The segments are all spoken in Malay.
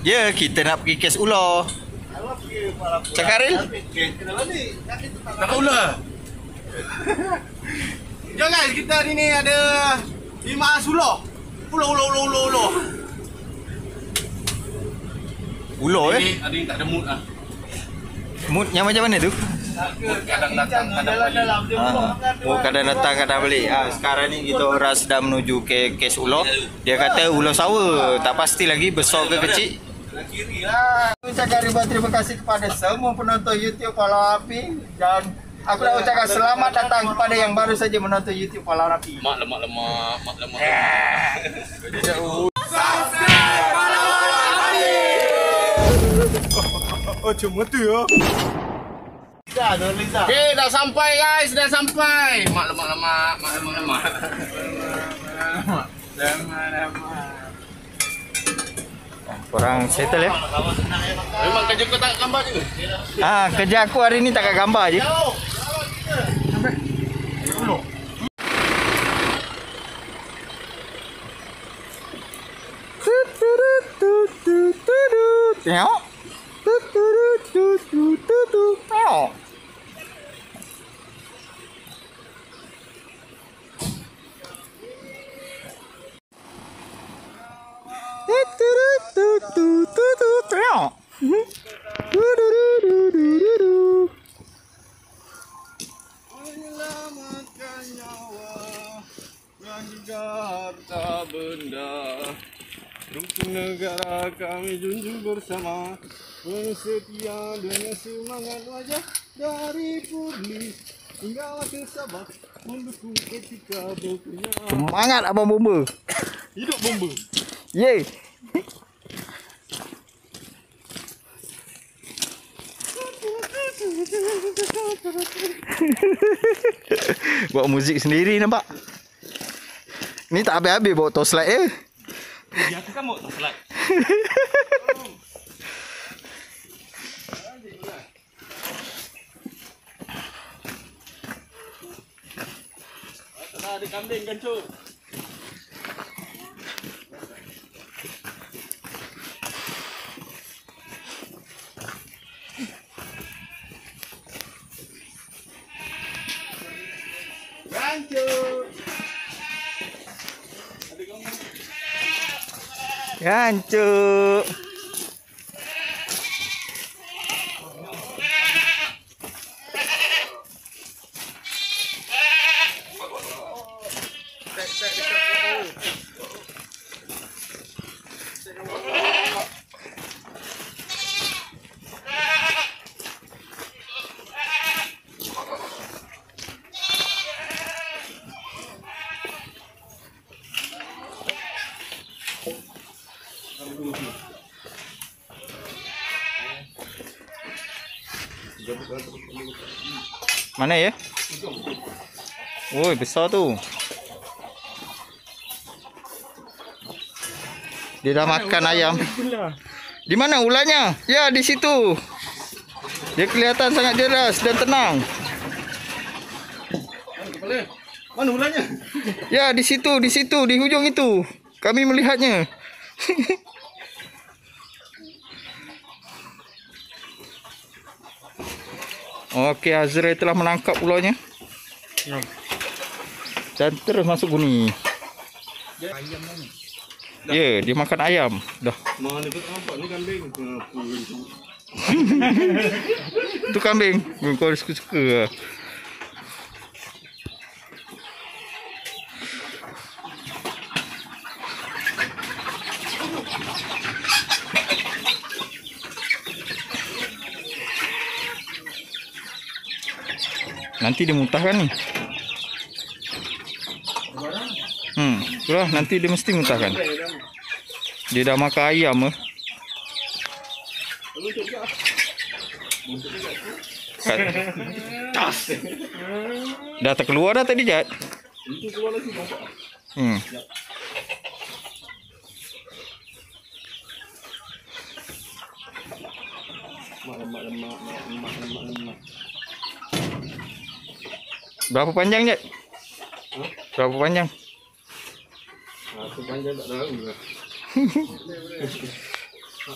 Ya, kita nak pergi kes ular. Cakap Ril. Nak ular. Jom guys, kita hari ni ada 5 ular. Ular. Ular Ada yang tak ada mood lah. Mood yang macam mana tu? Kadang datang, kadang balik. Oh, kadang datang, kadang balik. Sekarang ni kita orang sedang menuju ke kes ular. Dia kata ular sawa. Tak pasti lagi besar ke kecil. Kiri lah. Aku ucapkan ribuan terima kasih kepada semua penonton YouTube Pahlawan Api. Dan aku nak ucapkan selamat datang kepada yang baru saja menonton YouTube Pahlawan Api. Mak lemak. Subscribe Pahlawan Api. Oh, cuma tu ya. Okay, dah sampai guys, dah sampai. Mak lemak. Korang settle ya? Memang kerja kau tak gambar juga? Kerja aku hari ni tak gambar je. Tengok. Tengok. Menyelamatkan nyawa dan juga harta benda. Untuk negara kami junjung bersama, penuh setia dengan semangat wajah dari Purli hingga wakil Sabah mendukung etika berpunya. Semangat Abang Bomba. Hidup bomba. Yeay. Buat muzik sendiri nampak. Ni tak habis-habis bawa torchlight je. Dia aku kan mau slide. Ada kambing kan cuk. Gancuk. Mana ya? Woi, besar tu. Dia dah makan ayam. Di mana ularnya? Ya, di situ. Dia kelihatan sangat jelas dan tenang. Mana ularnya? Ya, di situ, di hujung itu. Kami melihatnya. Okey, Azrael telah menangkap ularnya. Dan terus masuk bunyi. Ayam mana? Ya, dia makan ayam. Dah. Mana tu nampak ni kambing. Tu kambing. Kau suka-suka. Nanti dia muntahkan ni. Itulah nanti dia mesti muntahkan. Dia dah makan ayam ke? Dah terkeluar dah tadi Jad. Itu keluar lagi nampak. Lemak. Berapa panjang Jad? Berapa panjang? Aku panjang tak tahu lah. Bu.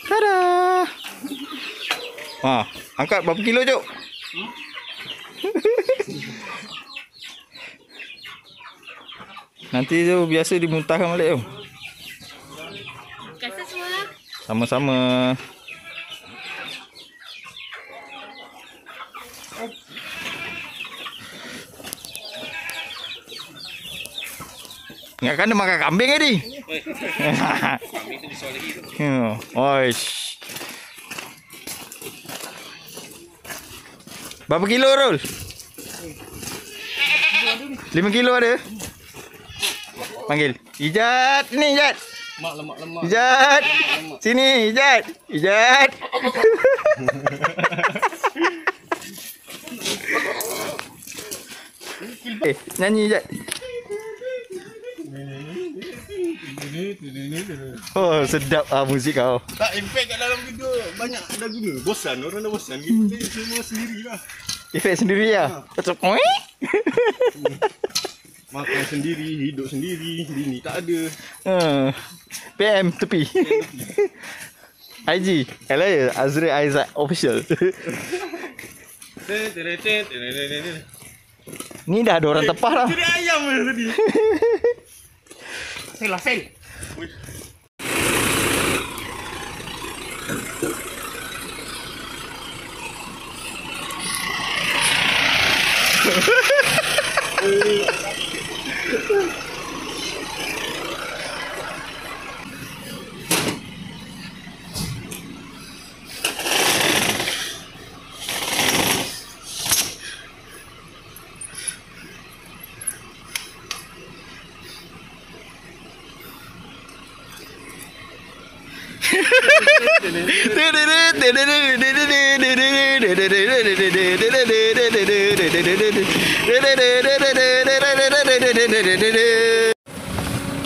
Tada. Wah, angkat berapa kilo, Cuk? Nanti tu biasa dimuntahkan balik tu. Kasih semua. Sama-sama. Ingatkan dia makan kambing tadi. Kambing tu disoal lagi tu. Oish. Berapa kilo, Rul? 5 kilo ada? Panggil. Ijat, ni Ijat. Mak lemak-lemak. Ijat. Sini, Ijat. Ijat. Nyanyi Ijat. Oh, sedap musik kau. Tak impact kat dalam video banyak dah guna. Bosan, orang dah bosan. Kita semua sendirilah. Efek sendiri lah. Macam Makan sendiri, hidup sendiri, bini tak ada. PM tepi. IG. Hello, Azri Aizat official. Ni dah ada orang tepah dah. Jadi ayam tadi. Sel lah, sel.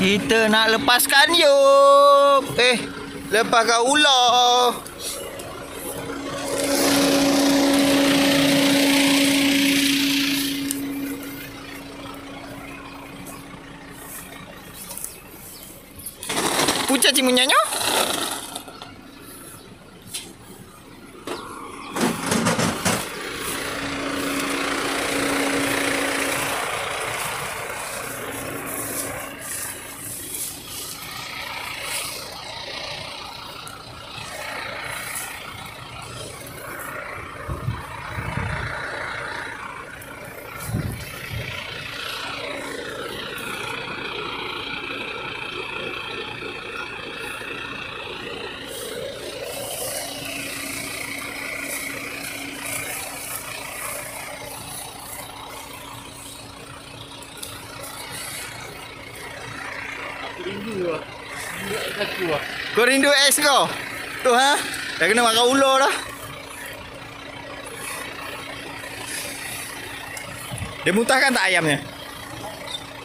Kita nak lepaskan yuk. Lepaskan ular. Pucat cimunyanya. Kau rindu ex kau? Tu ha? Dah kena makan ular dah. Dia muntahkan tak ayamnya?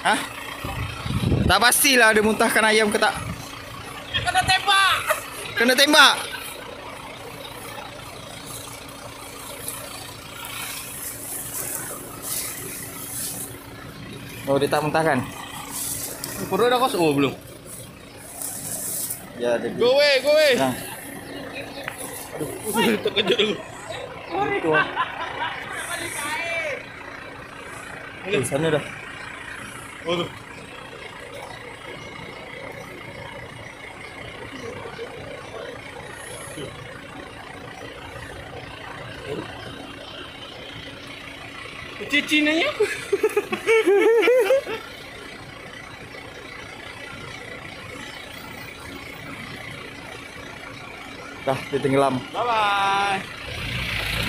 Ha? Tak pastilah dia muntahkan ayam ke tak. Kena tembak. Kena tembak. Oh, dia tak muntahkan. Perut dah kosong belum? Ya, dia. Go away, go away. Nah. Terkejut aku. Itu. Sana dah. Oh tu. Cici nanya. Dah, dia tenggelam. Bye bye.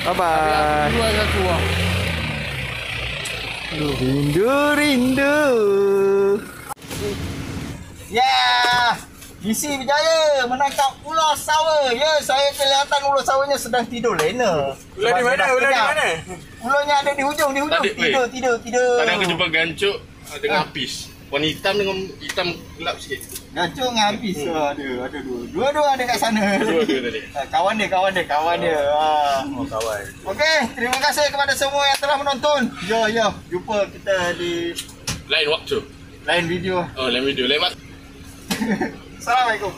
Bye bye. Dua satu. Rindu. Ya, misi berjaya menangkap ular sawa. Ya, saya kelihatan ular sawanya sedang tidur lena. Ular di mana? Ular di mana? Ularnya ada di hujung. Tadi, Tidur. Tadi aku jumpa gancuk dengan apis. Warna hitam dengan hitam gelap sikit. Gancuk dengan habis. Ada dua. Dua ada kat sana. Dua tadi. Kawan dia. Oh kawan. Okey, terima kasih kepada semua yang telah menonton. Ya, jumpa kita di Lain waktu. lain video. Oh, lain video. Lain waktu. Assalamualaikum.